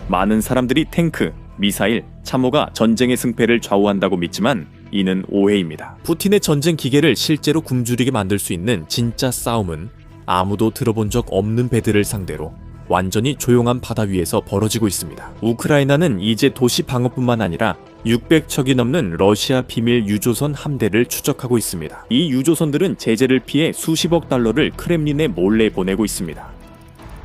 많은 사람들이 탱크, 미사일, 참호가 전쟁의 승패를 좌우한다고 믿지만 이는 오해입니다. 푸틴의 전쟁 기계를 실제로 굶주리게 만들 수 있는 진짜 싸움은 아무도 들어본 적 없는 배들을 상대로 완전히 조용한 바다 위에서 벌어지고 있습니다. 우크라이나는 이제 도시 방어뿐만 아니라 600척이 넘는 러시아 비밀 유조선 함대를 추적하고 있습니다. 이 유조선들은 제재를 피해 수십억 달러를 크렘린에 몰래 보내고 있습니다.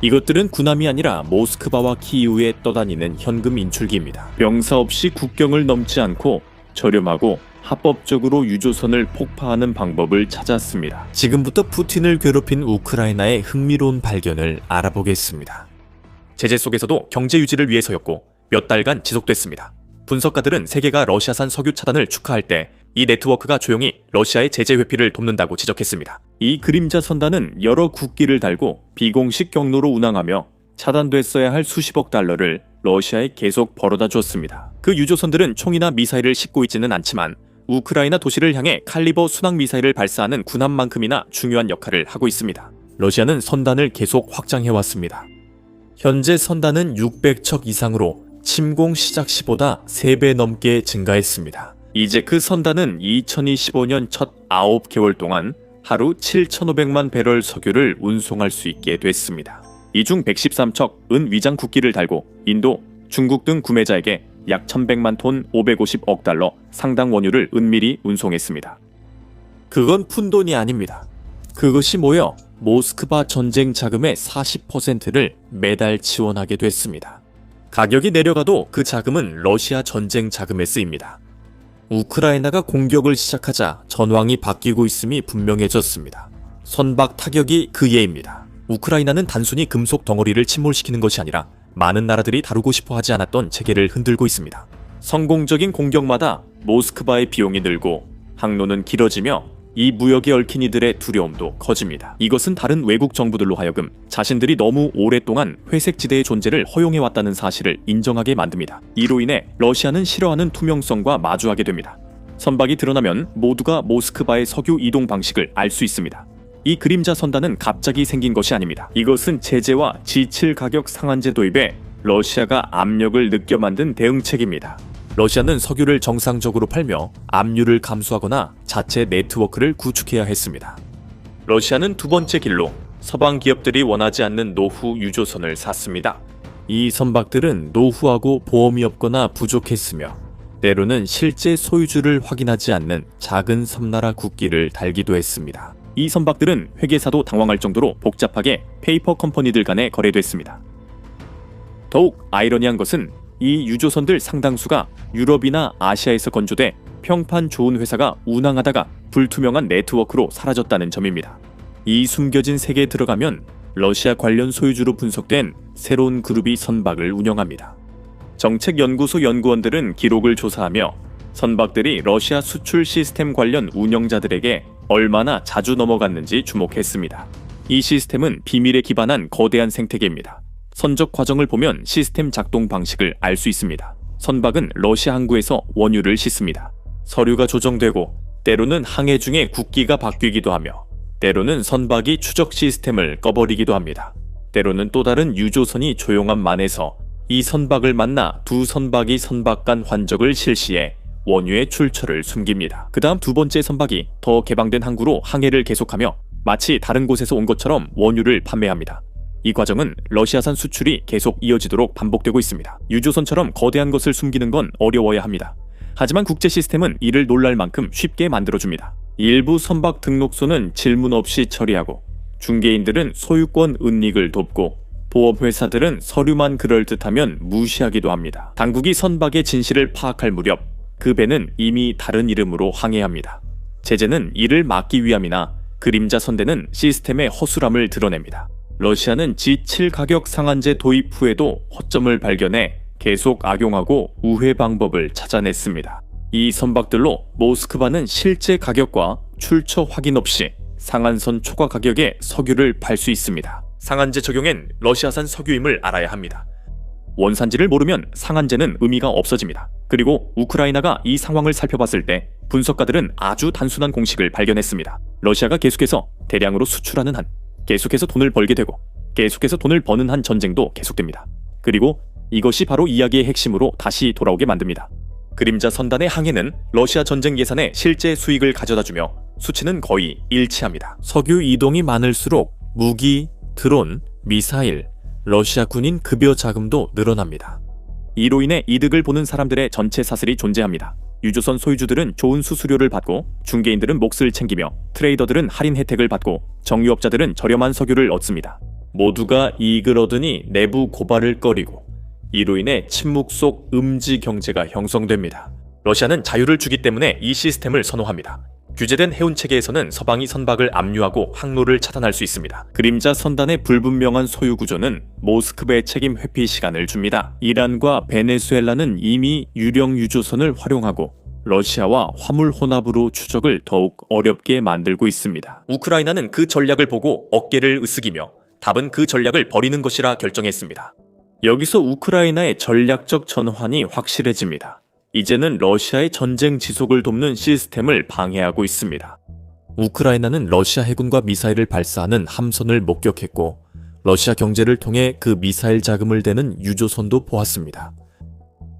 이것들은 군함이 아니라 모스크바와 키이우에 떠다니는 현금 인출기입니다. 병사 없이 국경을 넘지 않고 저렴하고 합법적으로 유조선을 폭파하는 방법을 찾았습니다. 지금부터 푸틴을 괴롭힌 우크라이나의 흥미로운 발견을 알아보겠습니다. 제재 속에서도 경제 유지를 위해서였고 몇 달간 지속됐습니다. 분석가들은 세계가 러시아산 석유 차단을 축하할 때 이 네트워크가 조용히 러시아의 제재 회피를 돕는다고 지적했습니다. 이 그림자 선단은 여러 국기를 달고 비공식 경로로 운항하며 차단됐어야 할 수십억 달러를 러시아에 계속 벌어다 줬습니다. 그 유조선들은 총이나 미사일을 싣고 있지는 않지만 우크라이나 도시를 향해 칼리버 순항 미사일을 발사하는 군함만큼이나 중요한 역할을 하고 있습니다. 러시아는 선단을 계속 확장해왔습니다. 현재 선단은 600척 이상으로 침공 시작 시보다 3배 넘게 증가했습니다. 이제 그 선단은 2025년 첫 9개월 동안 하루 7,500만 배럴 석유를 운송할 수 있게 됐습니다. 이 중 113척 은 위장 국기를 달고 인도, 중국 등 구매자에게 약 1,100만 톤 550억 달러 상당 원유를 은밀히 운송했습니다. 그건 푼돈이 아닙니다. 그것이 모여 모스크바 전쟁 자금의 40%를 매달 지원하게 됐습니다. 가격이 내려가도 그 자금은 러시아 전쟁 자금에 쓰입니다. 우크라이나가 공격을 시작하자 전황이 바뀌고 있음이 분명해졌습니다. 선박 타격이 그 예입니다. 우크라이나는 단순히 금속 덩어리를 침몰시키는 것이 아니라 많은 나라들이 다루고 싶어 하지 않았던 체계를 흔들고 있습니다. 성공적인 공격마다 모스크바의 비용이 늘고 항로는 길어지며 이 무역에 얽힌 이들의 두려움도 커집니다. 이것은 다른 외국 정부들로 하여금 자신들이 너무 오랫동안 회색지대의 존재를 허용해왔다는 사실을 인정하게 만듭니다. 이로 인해 러시아는 싫어하는 투명성과 마주하게 됩니다. 선박이 드러나면 모두가 모스크바의 석유 이동 방식을 알 수 있습니다. 이 그림자 선단은 갑자기 생긴 것이 아닙니다. 이것은 제재와 지칠 가격 상한제 도입에 러시아가 압력을 느껴 만든 대응책입니다. 러시아는 석유를 정상적으로 팔며 압류를 감수하거나 자체 네트워크를 구축해야 했습니다. 러시아는 두 번째 길로 서방 기업들이 원하지 않는 노후 유조선을 샀습니다. 이 선박들은 노후하고 보험이 없거나 부족했으며 때로는 실제 소유주를 확인하지 않는 작은 섬나라 국기를 달기도 했습니다. 이 선박들은 회계사도 당황할 정도로 복잡하게 페이퍼 컴퍼니들 간에 거래됐습니다. 더욱 아이러니한 것은 이 유조선들 상당수가 유럽이나 아시아에서 건조돼 평판 좋은 회사가 운항하다가 불투명한 네트워크로 사라졌다는 점입니다. 이 숨겨진 세계에 들어가면 러시아 관련 소유주로 분석된 새로운 그룹이 선박을 운영합니다. 정책연구소 연구원들은 기록을 조사하며 선박들이 러시아 수출 시스템 관련 운영자들에게 얼마나 자주 넘어갔는지 주목했습니다. 이 시스템은 비밀에 기반한 거대한 생태계입니다. 선적 과정을 보면 시스템 작동 방식을 알 수 있습니다. 선박은 러시아 항구에서 원유를 싣습니다. 서류가 조정되고 때로는 항해 중에 국기가 바뀌기도 하며 때로는 선박이 추적 시스템을 꺼버리기도 합니다. 때로는 또 다른 유조선이 조용한 만에서 이 선박을 만나 두 선박이 선박 간 환적을 실시해 원유의 출처를 숨깁니다. 그 다음 두 번째 선박이 더 개방된 항구로 항해를 계속하며 마치 다른 곳에서 온 것처럼 원유를 판매합니다. 이 과정은 러시아산 수출이 계속 이어지도록 반복되고 있습니다. 유조선처럼 거대한 것을 숨기는 건 어려워야 합니다. 하지만 국제 시스템은 이를 놀랄 만큼 쉽게 만들어줍니다. 일부 선박 등록소는 질문 없이 처리하고 중개인들은 소유권 은닉을 돕고 보험회사들은 서류만 그럴듯하면 무시하기도 합니다. 당국이 선박의 진실을 파악할 무렵 그 배는 이미 다른 이름으로 항해합니다. 제재는 이를 막기 위함이나 그림자 선대는 시스템의 허술함을 드러냅니다. 러시아는 G7 가격 상한제 도입 후에도 허점을 발견해 계속 악용하고 우회 방법을 찾아냈습니다. 이 선박들로 모스크바는 실제 가격과 출처 확인 없이 상한선 초과 가격에 석유를 팔 수 있습니다. 상한제 적용엔 러시아산 석유임을 알아야 합니다. 원산지를 모르면 상한제는 의미가 없어집니다. 그리고 우크라이나가 이 상황을 살펴봤을 때 분석가들은 아주 단순한 공식을 발견했습니다. 러시아가 계속해서 대량으로 수출하는 한, 계속해서 돈을 벌게 되고 계속해서 돈을 버는 한 전쟁도 계속됩니다. 그리고 이것이 바로 이야기의 핵심으로 다시 돌아오게 만듭니다. 그림자 선단의 항해는 러시아 전쟁 예산의 실제 수익을 가져다주며 수치는 거의 일치합니다. 석유 이동이 많을수록 무기, 드론, 미사일, 러시아 군인 급여 자금도 늘어납니다. 이로 인해 이득을 보는 사람들의 전체 사슬이 존재합니다. 유조선 소유주들은 좋은 수수료를 받고, 중개인들은 몫을 챙기며, 트레이더들은 할인 혜택을 받고, 정유업자들은 저렴한 석유를 얻습니다. 모두가 이익을 얻으니 내부 고발을 꺼리고, 이로 인해 침묵 속 음지 경제가 형성됩니다. 러시아는 자유를 주기 때문에 이 시스템을 선호합니다. 규제된 해운 체계에서는 서방이 선박을 압류하고 항로를 차단할 수 있습니다. 그림자 선단의 불분명한 소유 구조는 모스크바의 책임 회피 시간을 줍니다. 이란과 베네수엘라는 이미 유령 유조선을 활용하고 러시아와 화물 혼합으로 추적을 더욱 어렵게 만들고 있습니다. 우크라이나는 그 전략을 보고 어깨를 으쓱이며 답은 그 전략을 버리는 것이라 결정했습니다. 여기서 우크라이나의 전략적 전환이 확실해집니다. 이제는 러시아의 전쟁 지속을 돕는 시스템을 방해하고 있습니다. 우크라이나는 러시아 해군과 미사일을 발사하는 함선을 목격했고, 러시아 경제를 통해 그 미사일 자금을 대는 유조선도 보았습니다.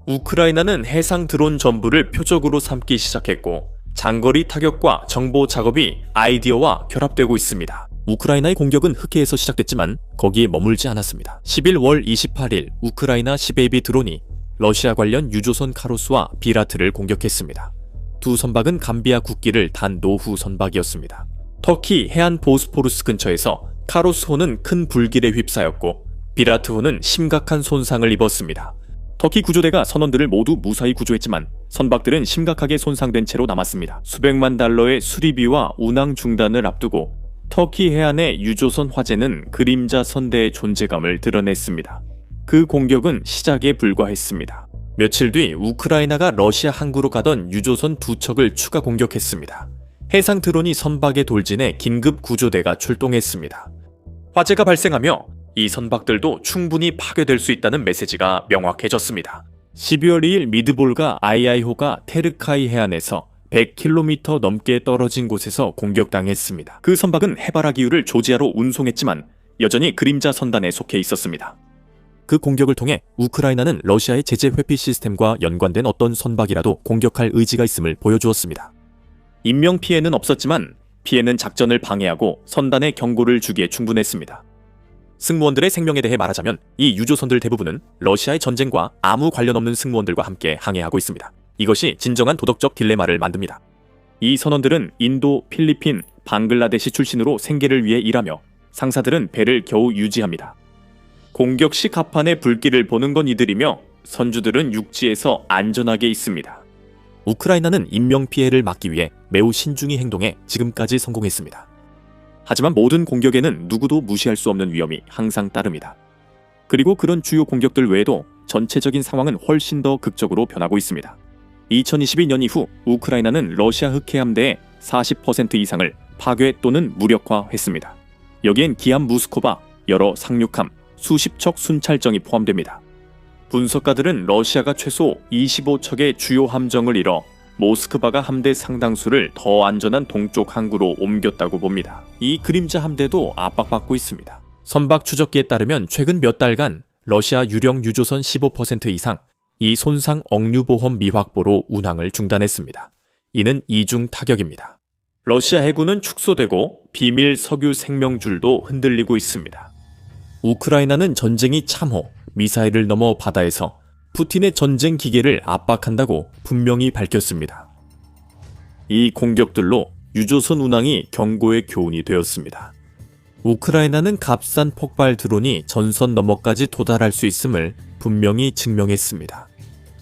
우크라이나는 해상 드론 전부를 표적으로 삼기 시작했고, 장거리 타격과 정보 작업이 아이디어와 결합되고 있습니다. 우크라이나의 공격은 흑해에서 시작됐지만 거기에 머물지 않았습니다. 11월 28일 우크라이나 시베이비 드론이 러시아 관련 유조선 카로스와 비라트를 공격했습니다. 두 선박은 감비아 국기를 단 노후 선박이었습니다. 터키 해안 보스포루스 근처에서 카로스호는 큰 불길에 휩싸였고 비라트호는 심각한 손상을 입었습니다. 터키 구조대가 선원들을 모두 무사히 구조했지만 선박들은 심각하게 손상된 채로 남았습니다. 수백만 달러의 수리비와 운항 중단을 앞두고 터키 해안의 유조선 화재는 그림자 선대의 존재감을 드러냈습니다. 그 공격은 시작에 불과했습니다. 며칠 뒤 우크라이나가 러시아 항구로 가던 유조선 두 척을 추가 공격했습니다. 해상 드론이 선박에 돌진해 긴급 구조대가 출동했습니다. 화재가 발생하며 이 선박들도 충분히 파괴될 수 있다는 메시지가 명확해졌습니다. 12월 2일 미드볼가 아이아이호가 테르카이 해안에서 100km 넘게 떨어진 곳에서 공격당했습니다. 그 선박은 해바라기유를 조지아로 운송했지만 여전히 그림자 선단에 속해 있었습니다. 그 공격을 통해 우크라이나는 러시아의 제재 회피 시스템과 연관된 어떤 선박이라도 공격할 의지가 있음을 보여주었습니다. 인명피해는 없었지만 피해는 작전을 방해하고 선단에 경고를 주기에 충분했습니다. 승무원들의 생명에 대해 말하자면 이 유조선들 대부분은 러시아의 전쟁과 아무 관련 없는 승무원들과 함께 항해하고 있습니다. 이것이 진정한 도덕적 딜레마를 만듭니다. 이 선원들은 인도, 필리핀, 방글라데시 출신으로 생계를 위해 일하며 상사들은 배를 겨우 유지합니다. 공격 시 갑판의 불길을 보는 건 이들이며 선주들은 육지에서 안전하게 있습니다. 우크라이나는 인명피해를 막기 위해 매우 신중히 행동해 지금까지 성공했습니다. 하지만 모든 공격에는 누구도 무시할 수 없는 위험이 항상 따릅니다. 그리고 그런 주요 공격들 외에도 전체적인 상황은 훨씬 더 극적으로 변하고 있습니다. 2022년 이후 우크라이나는 러시아 흑해함대의 40% 이상을 파괴 또는 무력화했습니다. 여기엔 기함 무스코바, 여러 상륙함, 수십 척 순찰정이 포함됩니다. 분석가들은 러시아가 최소 25척의 주요 함정을 잃어 모스크바가 함대 상당수를 더 안전한 동쪽 항구로 옮겼다고 봅니다. 이 그림자 함대도 압박받고 있습니다. 선박 추적기에 따르면 최근 몇 달간 러시아 유령 유조선 15% 이상 이 손상 억류보험 미확보로 운항을 중단했습니다. 이는 이중 타격입니다. 러시아 해군은 축소되고 비밀 석유 생명줄도 흔들리고 있습니다. 우크라이나는 전쟁이 참호, 미사일을 넘어 바다에서 푸틴의 전쟁 기계를 압박한다고 분명히 밝혔습니다. 이 공격들로 유조선 운항이 경고의 교훈이 되었습니다. 우크라이나는 값싼 폭발 드론이 전선 너머까지 도달할 수 있음을 분명히 증명했습니다.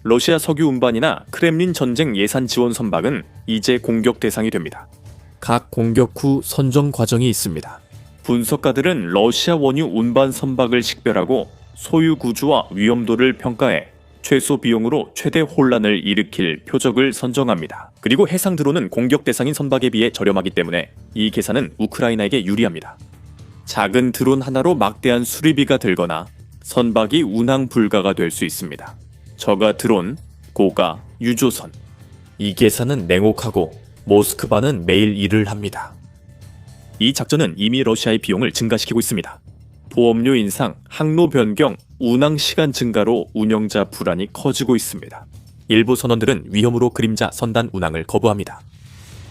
러시아 석유 운반이나 크렘린 전쟁 예산 지원 선박은 이제 공격 대상이 됩니다. 각 공격 후 선정 과정이 있습니다. 분석가들은 러시아 원유 운반 선박을 식별하고 소유 구조와 위험도를 평가해 최소 비용으로 최대 혼란을 일으킬 표적을 선정합니다. 그리고 해상 드론은 공격 대상인 선박에 비해 저렴하기 때문에 이 계산은 우크라이나에게 유리합니다. 작은 드론 하나로 막대한 수리비가 들거나 선박이 운항 불가가 될 수 있습니다. 저가 드론, 고가 유조선. 이 계산은 냉혹하고 모스크바는 매일 일을 합니다. 이 작전은 이미 러시아의 비용을 증가시키고 있습니다. 보험료 인상, 항로 변경, 운항 시간 증가로 운영자 불안이 커지고 있습니다. 일부 선원들은 위험으로 그림자 선단 운항을 거부합니다.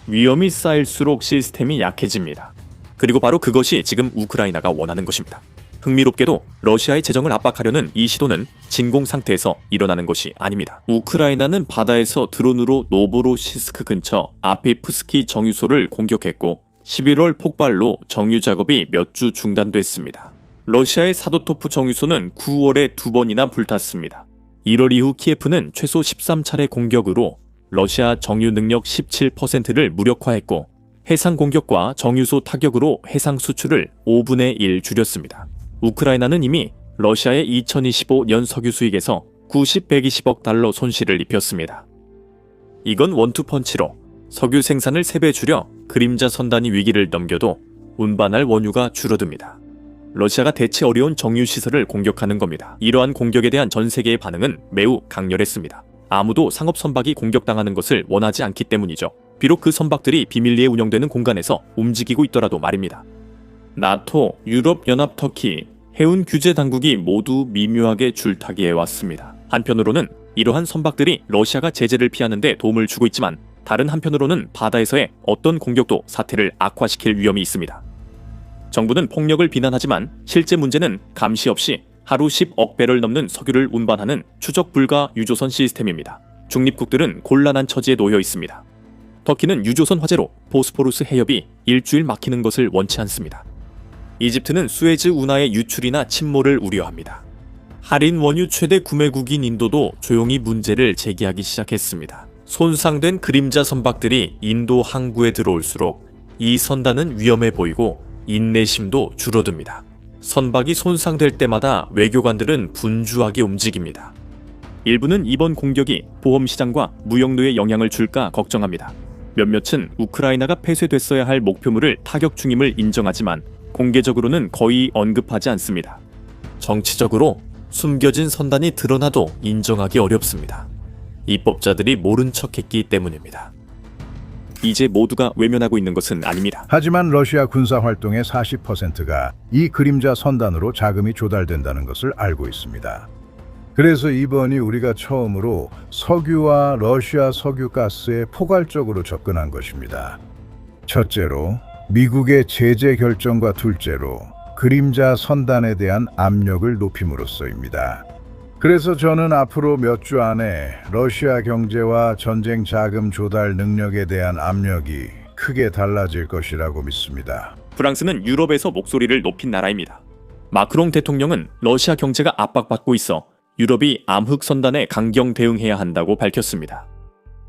위험이 쌓일수록 시스템이 약해집니다. 그리고 바로 그것이 지금 우크라이나가 원하는 것입니다. 흥미롭게도 러시아의 재정을 압박하려는 이 시도는 진공 상태에서 일어나는 것이 아닙니다. 우크라이나는 바다에서 드론으로 노보로시스크 근처 아피프스키 정유소를 공격했고 11월 폭발로 정유 작업이 몇 주 중단됐습니다. 러시아의 사도토프 정유소는 9월에 2번이나 불탔습니다. 1월 이후 키예프는 최소 13차례 공격으로 러시아 정유 능력 17%를 무력화했고 해상 공격과 정유소 타격으로 해상 수출을 5분의 1 줄였습니다. 우크라이나는 이미 러시아의 2025년 석유 수익에서 120억 달러 손실을 입혔습니다. 이건 원투펀치로 석유 생산을 3배 줄여 그림자 선단이 위기를 넘겨도 운반할 원유가 줄어듭니다. 러시아가 대체 어려운 정유 시설을 공격하는 겁니다. 이러한 공격에 대한 전 세계의 반응은 매우 강렬했습니다. 아무도 상업 선박이 공격당하는 것을 원하지 않기 때문이죠. 비록 그 선박들이 비밀리에 운영되는 공간에서 움직이고 있더라도 말입니다. 나토, 유럽연합, 터키, 해운 규제 당국이 모두 미묘하게 줄타기해 왔습니다. 한편으로는 이러한 선박들이 러시아가 제재를 피하는 데 도움을 주고 있지만 다른 한편으로는 바다에서의 어떤 공격도 사태를 악화시킬 위험이 있습니다. 정부는 폭력을 비난하지만 실제 문제는 감시 없이 하루 10억 배럴 넘는 석유를 운반하는 추적 불가 유조선 시스템입니다. 중립국들은 곤란한 처지에 놓여 있습니다. 터키는 유조선 화재로 보스포루스 해협이 일주일 막히는 것을 원치 않습니다. 이집트는 수에즈 운하의 유출이나 침몰을 우려합니다. 할인 원유 최대 구매국인 인도도 조용히 문제를 제기하기 시작했습니다. 손상된 그림자 선박들이 인도 항구에 들어올수록 이 선단은 위험해 보이고 인내심도 줄어듭니다. 선박이 손상될 때마다 외교관들은 분주하게 움직입니다. 일부는 이번 공격이 보험시장과 무역로에 영향을 줄까 걱정합니다. 몇몇은 우크라이나가 폐쇄됐어야 할 목표물을 타격 중임을 인정하지만 공개적으로는 거의 언급하지 않습니다. 정치적으로 숨겨진 선단이 드러나도 인정하기 어렵습니다. 입법자들이 모른 척했기 때문입니다. 이제 모두가 외면하고 있는 것은 아닙니다. 하지만 러시아 군사 활동의 40%가 이 그림자 선단으로 자금이 조달된다는 것을 알고 있습니다. 그래서 이번이 우리가 처음으로 석유와 러시아 석유가스에 포괄적으로 접근한 것입니다. 첫째로 미국의 제재 결정과 둘째로 그림자 선단에 대한 압력을 높임으로써입니다. 그래서 저는 앞으로 몇 주 안에 러시아 경제와 전쟁 자금 조달 능력에 대한 압력이 크게 달라질 것이라고 믿습니다. 프랑스는 유럽에서 목소리를 높인 나라입니다. 마크롱 대통령은 러시아 경제가 압박받고 있어 유럽이 암흑 선단에 강경 대응해야 한다고 밝혔습니다.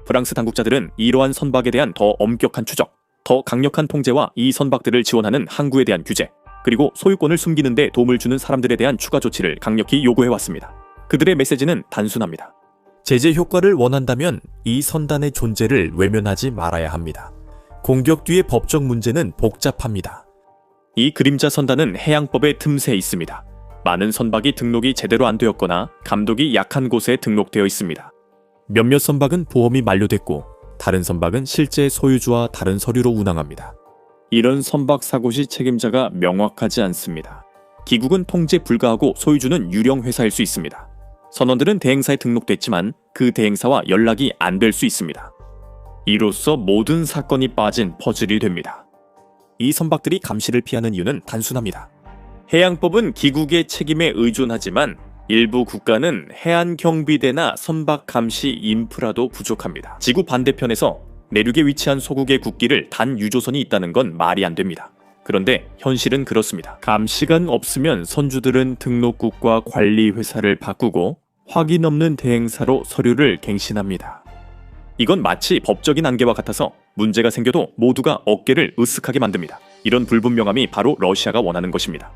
프랑스 당국자들은 이러한 선박에 대한 더 엄격한 추적, 더 강력한 통제와 이 선박들을 지원하는 항구에 대한 규제, 그리고 소유권을 숨기는 데 도움을 주는 사람들에 대한 추가 조치를 강력히 요구해왔습니다. 그들의 메시지는 단순합니다. 제재 효과를 원한다면 이 선단의 존재를 외면하지 말아야 합니다. 공격 뒤의 법적 문제는 복잡합니다. 이 그림자 선단은 해양법의 틈새에 있습니다. 많은 선박이 등록이 제대로 안 되었거나 감독이 약한 곳에 등록되어 있습니다. 몇몇 선박은 보험이 만료됐고 다른 선박은 실제 소유주와 다른 서류로 운항합니다. 이런 선박 사고 시 책임자가 명확하지 않습니다. 기국은 통제 불가하고 소유주는 유령 회사일 수 있습니다. 선원들은 대행사에 등록됐지만 그 대행사와 연락이 안 될 수 있습니다. 이로써 모든 사건이 빠진 퍼즐이 됩니다. 이 선박들이 감시를 피하는 이유는 단순합니다. 해양법은 기국의 책임에 의존하지만 일부 국가는 해안경비대나 선박 감시 인프라도 부족합니다. 지구 반대편에서 내륙에 위치한 소국의 국기를 단 유조선이 있다는 건 말이 안 됩니다. 그런데 현실은 그렇습니다. 감시가 없으면 선주들은 등록국과 관리회사를 바꾸고 확인 없는 대행사로 서류를 갱신합니다. 이건 마치 법적인 한계와 같아서 문제가 생겨도 모두가 어깨를 으쓱하게 만듭니다. 이런 불분명함이 바로 러시아가 원하는 것입니다.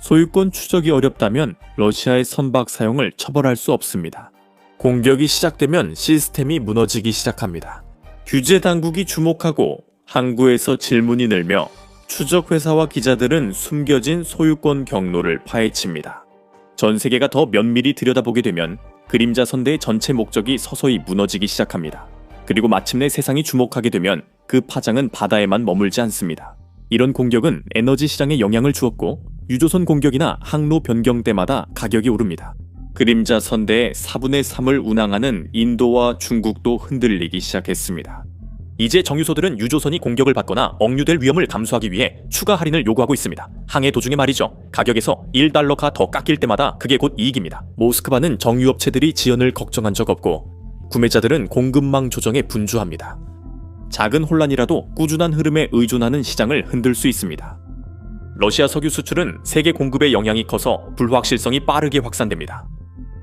소유권 추적이 어렵다면 러시아의 선박 사용을 처벌할 수 없습니다. 공격이 시작되면 시스템이 무너지기 시작합니다. 규제 당국이 주목하고 항구에서 질문이 늘며 추적회사와 기자들은 숨겨진 소유권 경로를 파헤칩니다. 전 세계가 더 면밀히 들여다보게 되면 그림자 선대의 전체 목적이 서서히 무너지기 시작합니다. 그리고 마침내 세상이 주목하게 되면 그 파장은 바다에만 머물지 않습니다. 이런 공격은 에너지 시장에 영향을 주었고 유조선 공격이나 항로 변경 때마다 가격이 오릅니다. 그림자 선대의 4분의 3을 운항하는 인도와 중국도 흔들리기 시작했습니다. 이제 정유소들은 유조선이 공격을 받거나 억류될 위험을 감수하기 위해 추가 할인을 요구하고 있습니다. 항해 도중에 말이죠. 가격에서 1달러가 더 깎일 때마다 그게 곧 이익입니다. 모스크바는 정유업체들이 지연을 걱정한 적 없고 구매자들은 공급망 조정에 분주합니다. 작은 혼란이라도 꾸준한 흐름에 의존하는 시장을 흔들 수 있습니다. 러시아 석유 수출은 세계 공급에 영향이 커서 불확실성이 빠르게 확산됩니다.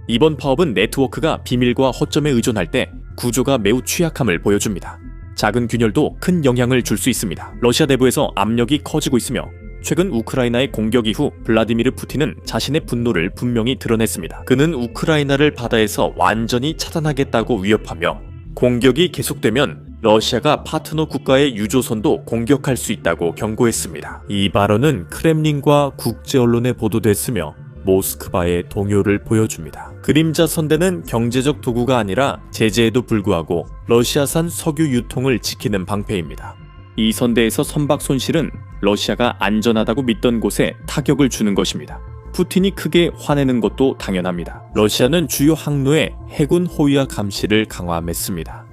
이번 파업은 네트워크가 비밀과 허점에 의존할 때 구조가 매우 취약함을 보여줍니다. 작은 균열도 큰 영향을 줄 수 있습니다. 러시아 내부에서 압력이 커지고 있으며 최근 우크라이나의 공격 이후 블라디미르 푸틴은 자신의 분노를 분명히 드러냈습니다. 그는 우크라이나를 바다에서 완전히 차단하겠다고 위협하며 공격이 계속되면 러시아가 파트너 국가의 유조선도 공격할 수 있다고 경고했습니다. 이 발언은 크렘린과 국제 언론에 보도됐으며 모스크바의 동요를 보여줍니다. 그림자 선대는 경제적 도구가 아니라 제재에도 불구하고 러시아산 석유 유통을 지키는 방패입니다. 이 선대에서 선박 손실은 러시아가 안전하다고 믿던 곳에 타격을 주는 것입니다. 푸틴이 크게 화내는 것도 당연합니다. 러시아는 주요 항로에 해군 호위와 감시를 강화했습니다.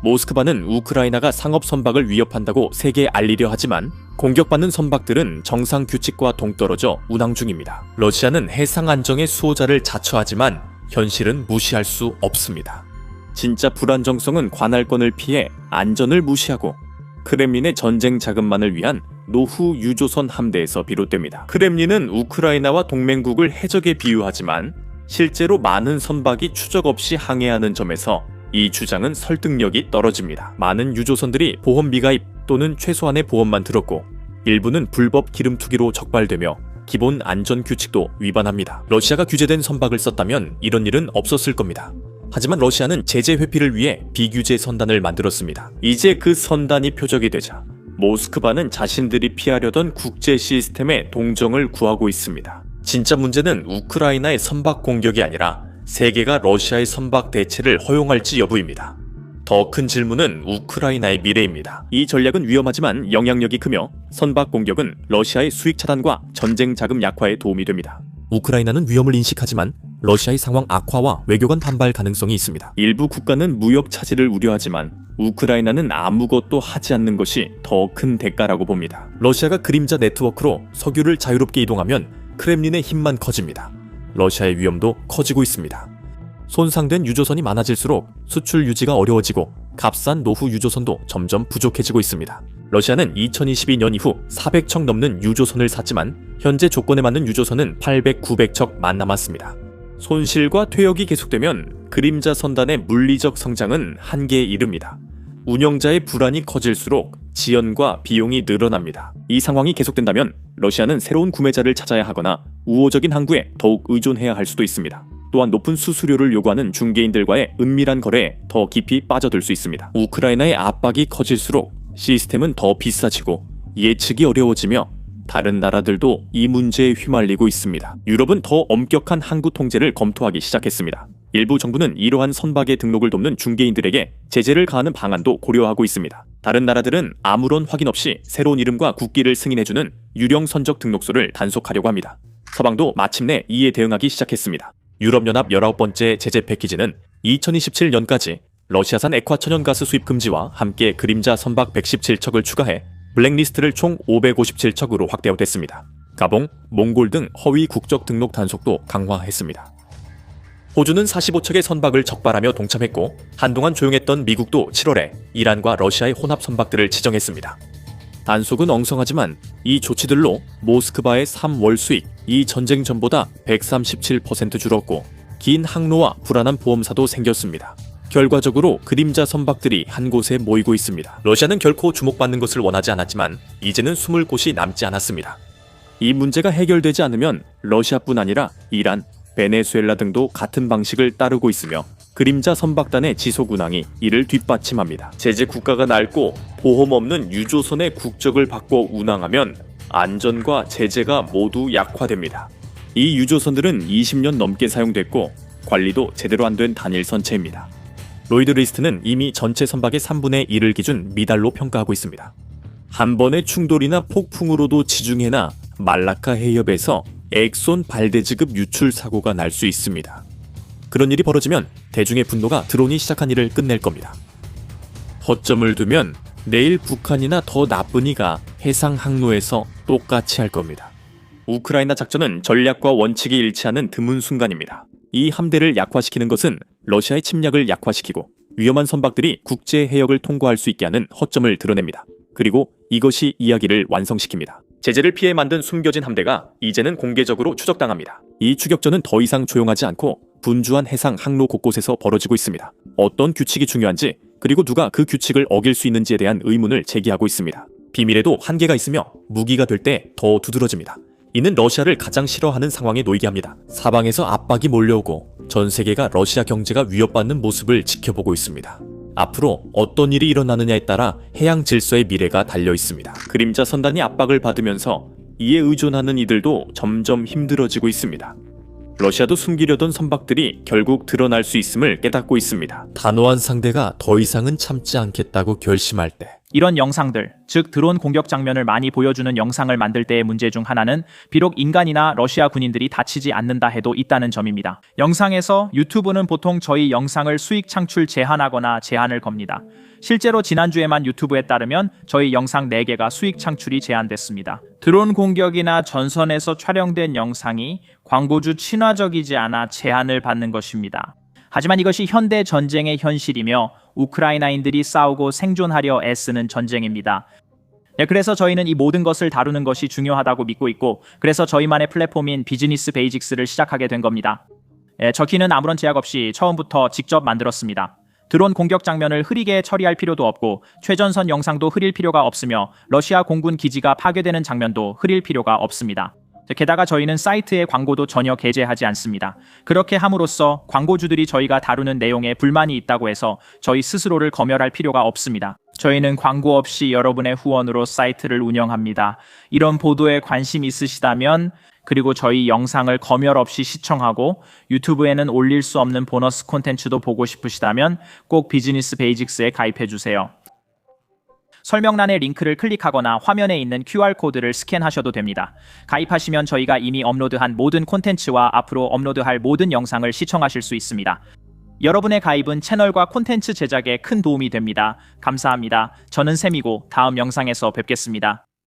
모스크바는 우크라이나가 상업 선박을 위협한다고 세계에 알리려 하지만 공격받는 선박들은 정상 규칙과 동떨어져 운항 중입니다. 러시아는 해상 안정의 수호자를 자처하지만 현실은 무시할 수 없습니다. 진짜 불안정성은 관할권을 피해 안전을 무시하고 크렘린의 전쟁 자금만을 위한 노후 유조선 함대에서 비롯됩니다. 크렘린은 우크라이나와 동맹국을 해적에 비유하지만 실제로 많은 선박이 추적 없이 항해하는 점에서 이 주장은 설득력이 떨어집니다. 많은 유조선들이 보험 미가입 또는 최소한의 보험만 들었고 일부는 불법 기름 투기로 적발되며 기본 안전 규칙도 위반합니다. 러시아가 규제된 선박을 썼다면 이런 일은 없었을 겁니다. 하지만 러시아는 제재 회피를 위해 비규제 선단을 만들었습니다. 이제 그 선단이 표적이 되자 모스크바는 자신들이 피하려던 국제 시스템의 동정을 구하고 있습니다. 진짜 문제는 우크라이나의 선박 공격이 아니라 세계가 러시아의 선박 대체를 허용할지 여부입니다. 더 큰 질문은 우크라이나의 미래입니다. 이 전략은 위험하지만 영향력이 크며 선박 공격은 러시아의 수익 차단과 전쟁 자금 약화에 도움이 됩니다. 우크라이나는 위험을 인식하지만 러시아의 상황 악화와 외교관 반발 가능성이 있습니다. 일부 국가는 무역 차질을 우려하지만 우크라이나는 아무것도 하지 않는 것이 더 큰 대가라고 봅니다. 러시아가 그림자 네트워크로 석유를 자유롭게 이동하면 크렘린의 힘만 커집니다. 러시아의 위험도 커지고 있습니다. 손상된 유조선이 많아질수록 수출 유지가 어려워지고 값싼 노후 유조선도 점점 부족해지고 있습니다. 러시아는 2022년 이후 400척 넘는 유조선을 샀지만 현재 조건에 맞는 유조선은 800, 900척만 남았습니다. 손실과 퇴역이 계속되면 그림자 선단의 물리적 성장은 한계에 이릅니다. 운영자의 불안이 커질수록 지연과 비용이 늘어납니다. 이 상황이 계속된다면 러시아는 새로운 구매자를 찾아야 하거나 우호적인 항구에 더욱 의존해야 할 수도 있습니다. 또한 높은 수수료를 요구하는 중개인들과의 은밀한 거래에 더 깊이 빠져들 수 있습니다. 우크라이나의 압박이 커질수록 시스템은 더 비싸지고 예측이 어려워지며 다른 나라들도 이 문제에 휘말리고 있습니다. 유럽은 더 엄격한 항구 통제를 검토하기 시작했습니다. 일부 정부는 이러한 선박의 등록을 돕는 중개인들에게 제재를 가하는 방안도 고려하고 있습니다. 다른 나라들은 아무런 확인 없이 새로운 이름과 국기를 승인해주는 유령 선적 등록소를 단속하려고 합니다. 서방도 마침내 이에 대응하기 시작했습니다. 유럽연합 19번째 제재 패키지는 2027년까지 러시아산 액화 천연가스 수입 금지와 함께 그림자 선박 117척을 추가해 블랙리스트를 총 557척으로 확대됐습니다. 가봉, 몽골 등 허위 국적 등록 단속도 강화했습니다. 호주는 45척의 선박을 적발하며 동참했고 한동안 조용했던 미국도 7월에 이란과 러시아의 혼합 선박들을 지정했습니다. 단속은 엉성하지만 이 조치들로 모스크바의 3월 수익이 전쟁 전보다 137% 줄었고 긴 항로와 불안한 보험사도 생겼습니다. 결과적으로 그림자 선박들이 한 곳에 모이고 있습니다. 러시아는 결코 주목받는 것을 원하지 않았지만 이제는 숨을 곳이 남지 않았습니다. 이 문제가 해결되지 않으면 러시아뿐 아니라 이란, 베네수엘라 등도 같은 방식을 따르고 있으며 그림자 선박단의 지속 운항이 이를 뒷받침합니다. 제재 국가가 낡고 보험 없는 유조선의 국적을 바꿔 운항하면 안전과 제재가 모두 약화됩니다. 이 유조선들은 20년 넘게 사용됐고 관리도 제대로 안 된 단일 선체입니다. 로이드 리스트는 이미 전체 선박의 3분의 1을 기준 미달로 평가하고 있습니다. 한 번의 충돌이나 폭풍으로도 지중해나 말라카 해협에서 엑손 발대지급 유출 사고가 날 수 있습니다. 그런 일이 벌어지면 대중의 분노가 드론이 시작한 일을 끝낼 겁니다. 허점을 두면 내일 북한이나 더 나쁜 이가 해상 항로에서 똑같이 할 겁니다. 우크라이나 작전은 전략과 원칙이 일치하는 드문 순간입니다. 이 함대를 약화시키는 것은 러시아의 침략을 약화시키고 위험한 선박들이 국제 해역을 통과할 수 있게 하는 허점을 드러냅니다. 그리고 이것이 이야기를 완성시킵니다. 제재를 피해 만든 숨겨진 함대가 이제는 공개적으로 추적당합니다. 이 추격전은 더 이상 조용하지 않고 분주한 해상 항로 곳곳에서 벌어지고 있습니다. 어떤 규칙이 중요한지, 그리고 누가 그 규칙을 어길 수 있는지에 대한 의문을 제기하고 있습니다. 비밀에도 한계가 있으며 무기가 될 때 더 두드러집니다. 이는 러시아를 가장 싫어하는 상황에 놓이게 합니다. 사방에서 압박이 몰려오고 전 세계가 러시아 경제가 위협받는 모습을 지켜보고 있습니다. 앞으로 어떤 일이 일어나느냐에 따라 해양 질서의 미래가 달려 있습니다. 그림자 선단이 압박을 받으면서 이에 의존하는 이들도 점점 힘들어지고 있습니다. 러시아도 숨기려던 선박들이 결국 드러날 수 있음을 깨닫고 있습니다. 단호한 상대가 더 이상은 참지 않겠다고 결심할 때 이런 영상들, 즉 드론 공격 장면을 많이 보여주는 영상을 만들 때의 문제 중 하나는 비록 인간이나 러시아 군인들이 다치지 않는다 해도 있다는 점입니다. 영상에서 유튜브는 보통 저희 영상을 수익 창출 제한하거나 제한을 겁니다. 실제로 지난주에만 유튜브에 따르면 저희 영상 4개가 수익 창출이 제한됐습니다. 드론 공격이나 전선에서 촬영된 영상이 광고주 친화적이지 않아 제한을 받는 것입니다. 하지만 이것이 현대 전쟁의 현실이며 우크라이나인들이 싸우고 생존하려 애쓰는 전쟁입니다. 그래서 저희는 이 모든 것을 다루는 것이 중요하다고 믿고 있고, 그래서 저희만의 플랫폼인 비즈니스 베이직스를 시작하게 된 겁니다. 저 키는 아무런 제약 없이 처음부터 직접 만들었습니다. 드론 공격 장면을 흐리게 처리할 필요도 없고 최전선 영상도 흐릴 필요가 없으며 러시아 공군 기지가 파괴되는 장면도 흐릴 필요가 없습니다. 게다가 저희는 사이트에 광고도 전혀 게재하지 않습니다. 그렇게 함으로써 광고주들이 저희가 다루는 내용에 불만이 있다고 해서 저희 스스로를 검열할 필요가 없습니다. 저희는 광고 없이 여러분의 후원으로 사이트를 운영합니다. 이런 보도에 관심 있으시다면, 그리고 저희 영상을 검열 없이 시청하고 유튜브에는 올릴 수 없는 보너스 콘텐츠도 보고 싶으시다면 꼭 비즈니스 베이직스에 가입해주세요. 설명란의 링크를 클릭하거나 화면에 있는 QR코드를 스캔하셔도 됩니다. 가입하시면 저희가 이미 업로드한 모든 콘텐츠와 앞으로 업로드할 모든 영상을 시청하실 수 있습니다. 여러분의 가입은 채널과 콘텐츠 제작에 큰 도움이 됩니다. 감사합니다. 저는 샘이고 다음 영상에서 뵙겠습니다.